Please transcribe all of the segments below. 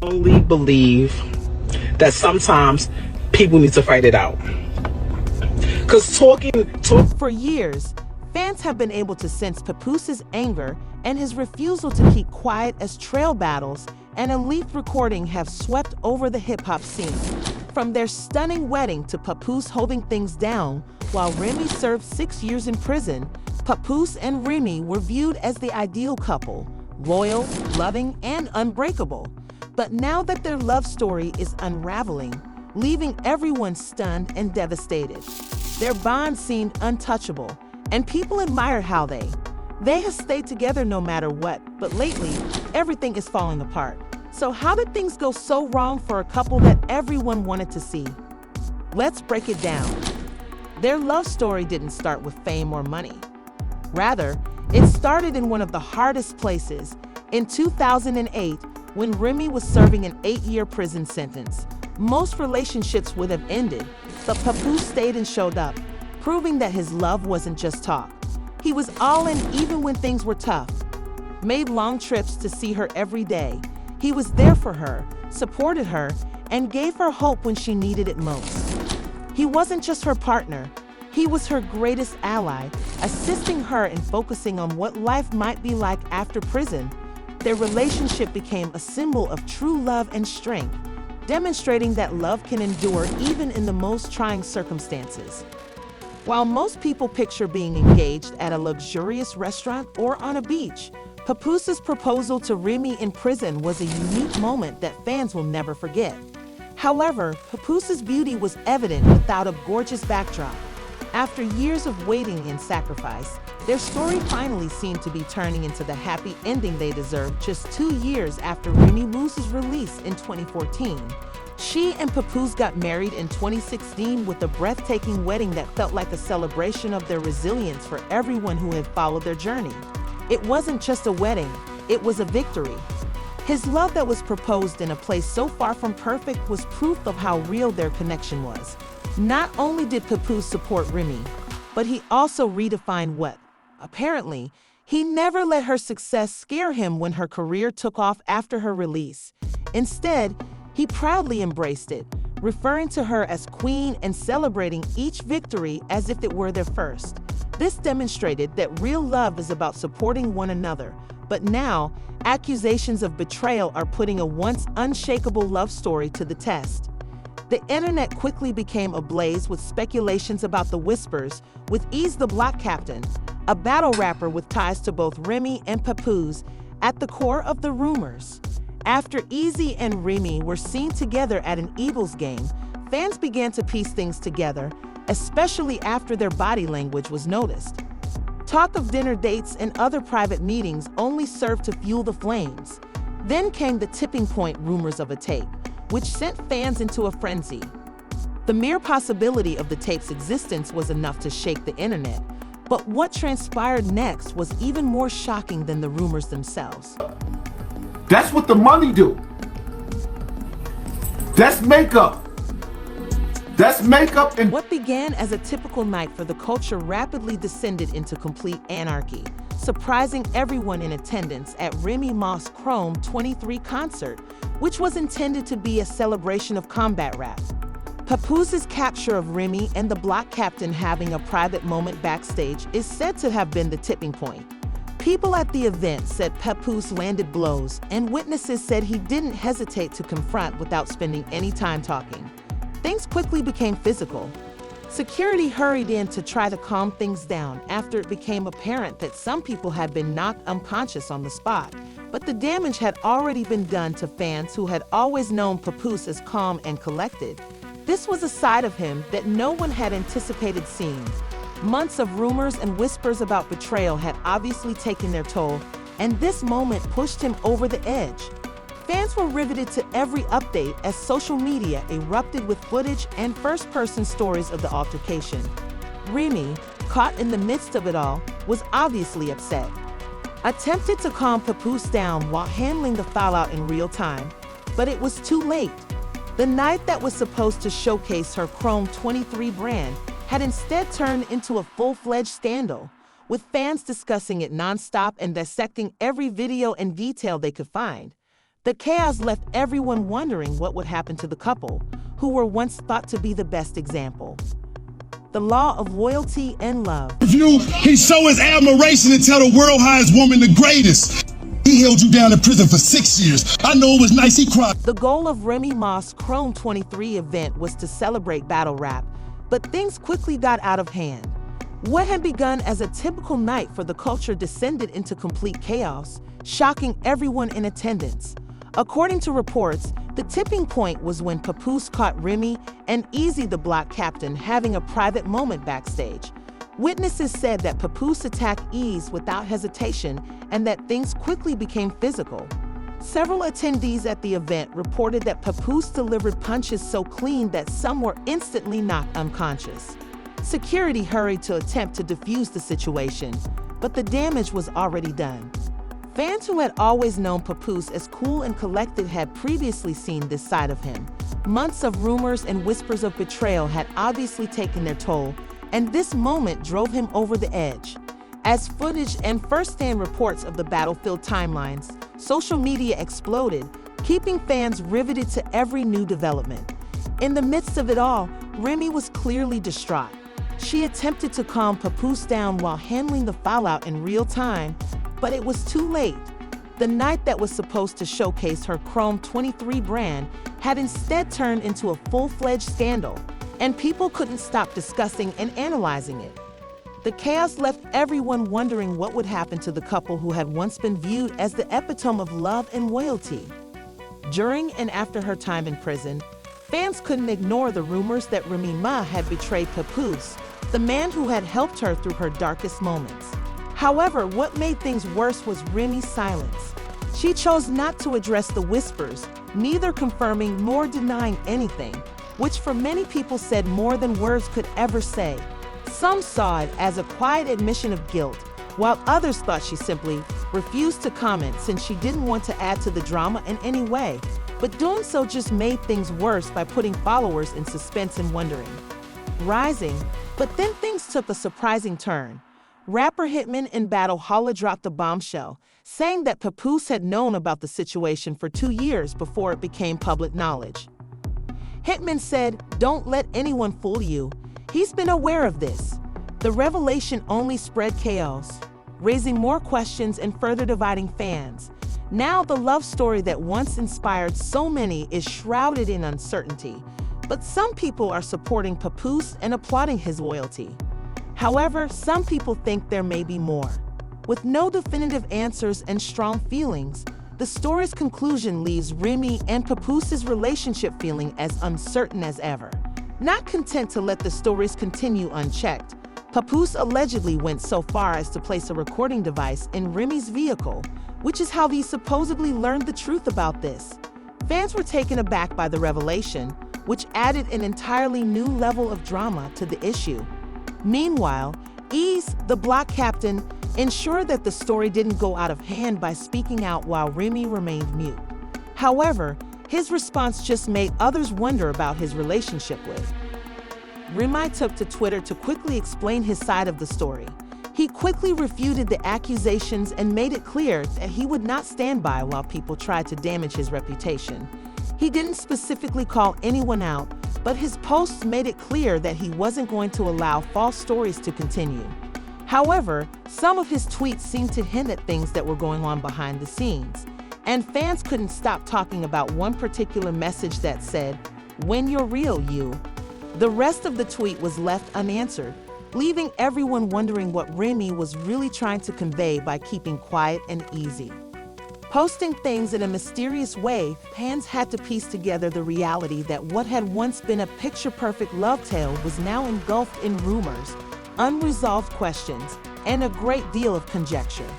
Only believe that sometimes people need to fight it out. Because talking. For years, fans have been able to sense Papoose's anger and his refusal to keep quiet as trail battles and a leaked recording have swept over the hip-hop scene. From their stunning wedding to Papoose holding things down while Remy served 6 years in prison, Papoose and Remy were viewed as the ideal couple, loyal, loving, and unbreakable. But now that their love story is unraveling, leaving everyone stunned and devastated, their bond seemed untouchable, and people admire how they have stayed together no matter what, but lately, everything is falling apart. So how did things go so wrong for a couple that everyone wanted to see? Let's break it down. Their love story didn't start with fame or money. Rather, it started in one of the hardest places, in 2008, when Remy was serving an 8-year prison sentence. Most relationships would have ended, but Papoose stayed and showed up, proving that his love wasn't just talk. He was all in even when things were tough. Made long trips to see her every day. He was there for her, supported her, and gave her hope when she needed it most. He wasn't just her partner, he was her greatest ally, assisting her in focusing on what life might be like after prison. Their relationship became a symbol of true love and strength, demonstrating that love can endure even in the most trying circumstances. While most people picture being engaged at a luxurious restaurant or on a beach, Papoose's proposal to Remy in prison was a unique moment that fans will never forget. However, Papoose's beauty was evident without a gorgeous backdrop. After years of waiting and sacrifice, their story finally seemed to be turning into the happy ending they deserved just 2 years after Remy Ma's release in 2014. She and Papoose got married in 2016 with a breathtaking wedding that felt like a celebration of their resilience for everyone who had followed their journey. It wasn't just a wedding, it was a victory. His love that was proposed in a place so far from perfect was proof of how real their connection was. Not only did Papoose support Remy, but he also redefined what. Apparently, he never let her success scare him when her career took off after her release. Instead, he proudly embraced it, referring to her as queen and celebrating each victory as if it were their first. This demonstrated that real love is about supporting one another, but now, accusations of betrayal are putting a once unshakable love story to the test. The internet quickly became ablaze with speculations about the whispers, with Eazy the Block Captain, a battle rapper with ties to both Remy and Papoose, at the core of the rumors. After Eazy and Remy were seen together at an Eagles game, fans began to piece things together, especially after their body language was noticed. Talk of dinner dates and other private meetings only served to fuel the flames. Then came the tipping point rumors of a tape, which sent fans into a frenzy. The mere possibility of the tape's existence was enough to shake the internet, but what transpired next was even more shocking than the rumors themselves. That's what the money do. That's makeup. That's makeup and... What began as a typical night for the culture rapidly descended into complete anarchy, surprising everyone in attendance at Remy Ma's Chrome 23 concert, which was intended to be a celebration of combat rap. Papoose's capture of Remy and the Block Captain having a private moment backstage is said to have been the tipping point. People at the event said Papoose landed blows, and witnesses said he didn't hesitate to confront without spending any time talking. Things quickly became physical. Security hurried in to try to calm things down after it became apparent that some people had been knocked unconscious on the spot, but the damage had already been done to fans who had always known Papoose as calm and collected. This was a side of him that no one had anticipated seeing. Months of rumors and whispers about betrayal had obviously taken their toll, and this moment pushed him over the edge. Fans were riveted to every update as social media erupted with footage and first-person stories of the altercation. Remy, caught in the midst of it all, was obviously upset. Attempted to calm Papoose down while handling the fallout in real time, but it was too late. The night that was supposed to showcase her Chrome 23 brand had instead turned into a full-fledged scandal, with fans discussing it nonstop and dissecting every video and detail they could find. The chaos left everyone wondering what would happen to the couple, who were once thought to be the best example. The law of loyalty and love. He show his admiration and tell the world how his woman the greatest. He held you down in prison for 6 years. I know it was nice, he cried. The goal of Remy Ma's Chrome 23 event was to celebrate battle rap, but things quickly got out of hand. What had begun as a typical night for the culture descended into complete chaos, shocking everyone in attendance. According to reports, the tipping point was when Papoose caught Remy and Eazy, the Block Captain, having a private moment backstage. Witnesses said that Papoose attacked Eazy without hesitation and that things quickly became physical. Several attendees at the event reported that Papoose delivered punches so clean that some were instantly knocked unconscious. Security hurried to attempt to defuse the situation, but the damage was already done. Fans who had always known Papoose as cool and collected had previously seen this side of him. Months of rumors and whispers of betrayal had obviously taken their toll, and this moment drove him over the edge. As footage and first-hand reports of the battlefield timelines, social media exploded, keeping fans riveted to every new development. In the midst of it all, Remy was clearly distraught. She attempted to calm Papoose down while handling the fallout in real time, but it was too late. The night that was supposed to showcase her Chrome 23 brand had instead turned into a full-fledged scandal, and people couldn't stop discussing and analyzing it. The chaos left everyone wondering what would happen to the couple who had once been viewed as the epitome of love and loyalty. During and after her time in prison, fans couldn't ignore the rumors that Remy Ma had betrayed Papoose, the man who had helped her through her darkest moments. However, what made things worse was Remy's silence. She chose not to address the whispers, neither confirming nor denying anything, which for many people said more than words could ever say. Some saw it as a quiet admission of guilt, while others thought she simply refused to comment since she didn't want to add to the drama in any way. But doing so just made things worse by putting followers in suspense and wondering. Rising, but then things took a surprising turn. Rapper Hitman in Battle Holla dropped a bombshell, saying that Papoose had known about the situation for 2 years before it became public knowledge. Hitman said, "Don't let anyone fool you. He's been aware of this." The revelation only spread chaos, raising more questions and further dividing fans. Now the love story that once inspired so many is shrouded in uncertainty, but some people are supporting Papoose and applauding his loyalty. However, some people think there may be more. With no definitive answers and strong feelings, the story's conclusion leaves Remy and Papoose's relationship feeling as uncertain as ever. Not content to let the stories continue unchecked, Papoose allegedly went so far as to place a recording device in Remy's vehicle, which is how he supposedly learned the truth about this. Fans were taken aback by the revelation, which added an entirely new level of drama to the issue. Meanwhile, Eazy, the Block Captain, ensured that the story didn't go out of hand by speaking out while Remy remained mute. However, his response just made others wonder about his relationship with. Remy took to Twitter to quickly explain his side of the story. He quickly refuted the accusations and made it clear that he would not stand by while people tried to damage his reputation. He didn't specifically call anyone out, but his posts made it clear that he wasn't going to allow false stories to continue. However, some of his tweets seemed to hint at things that were going on behind the scenes, and fans couldn't stop talking about one particular message that said, "When you're real, you." The rest of the tweet was left unanswered, leaving everyone wondering what Remy was really trying to convey by keeping quiet and easy. Posting things in a mysterious way, fans had to piece together the reality that what had once been a picture-perfect love tale was now engulfed in rumors, unresolved questions, and a great deal of conjecture.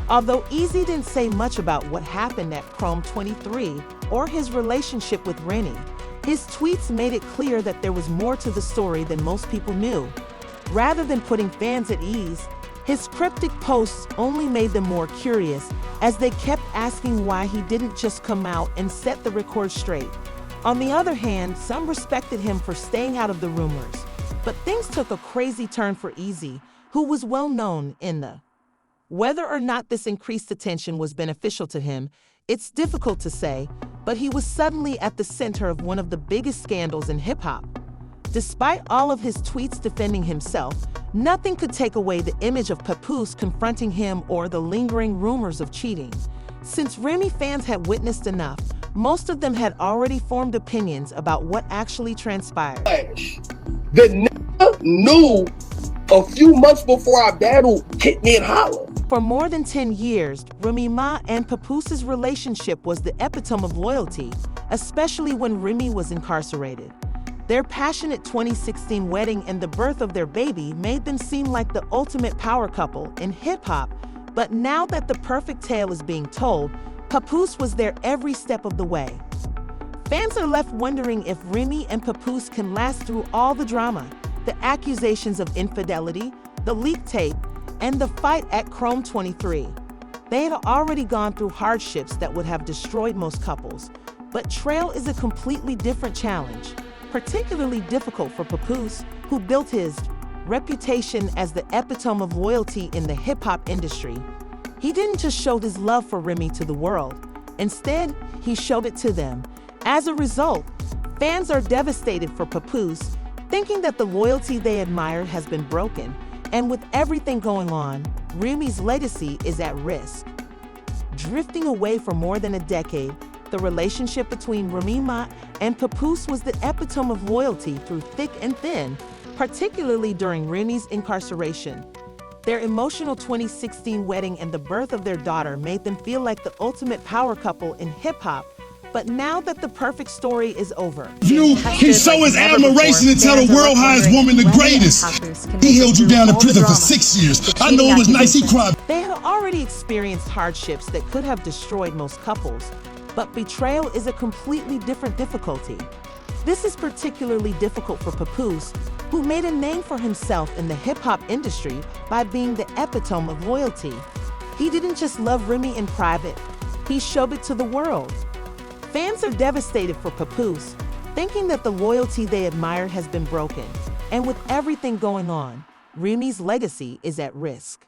Although Eazy didn't say much about what happened at Chrome 23 or his relationship with Remy, his tweets made it clear that there was more to the story than most people knew. Rather than putting fans at ease, his cryptic posts only made them more curious as they kept asking why he didn't just come out and set the record straight. On the other hand, some respected him for staying out of the rumors, but things took a crazy turn for Eazy, who was well known in the. Whether or not this increased attention was beneficial to him It's difficult to say, but he was suddenly at the center of one of the biggest scandals in hip-hop. Despite all of his tweets defending himself, nothing could take away the image of Papoose confronting him or the lingering rumors of cheating. Since Remy fans had witnessed enough, most of them had already formed opinions about what actually transpired. The nigga knew a few months before our battle, hit me and holler. For more than 10 years, Remy Ma and Papoose's relationship was the epitome of loyalty, especially when Remy was incarcerated. Their passionate 2016 wedding and the birth of their baby made them seem like the ultimate power couple in hip-hop, but now that the perfect tale is being told, Papoose was there every step of the way. Fans are left wondering if Remy and Papoose can last through all the drama, the accusations of infidelity, the leaked tape, and the fight at Chrome 23. They had already gone through hardships that would have destroyed most couples, but Trail is a completely different challenge, particularly difficult for Papoose, who built his reputation as the epitome of loyalty in the hip-hop industry. He didn't just show his love for Remy to the world. Instead, he showed it to them. As a result, fans are devastated for Papoose, thinking that the loyalty they admired has been broken. And with everything going on, Remy's legacy is at risk. Drifting away for more than a decade, the relationship between Remy Ma and Papoose was the epitome of loyalty through thick and thin, particularly during Remy's incarceration. Their emotional 2016 wedding and the birth of their daughter made them feel like the ultimate power couple in hip-hop. But now that the perfect story is over, You can show his admiration and tell the world how his woman the greatest. He held you down in prison for 6 years. I know it was nice he cried. they had already experienced hardships that could have destroyed most couples, but betrayal is a completely different difficulty. This is particularly difficult for Papoose, who made a name for himself in the hip-hop industry by being the epitome of loyalty. He didn't just love Remy in private, he showed it to the world. Fans are devastated for Papoose, thinking that the loyalty they admired has been broken. And with everything going on, Remy's legacy is at risk.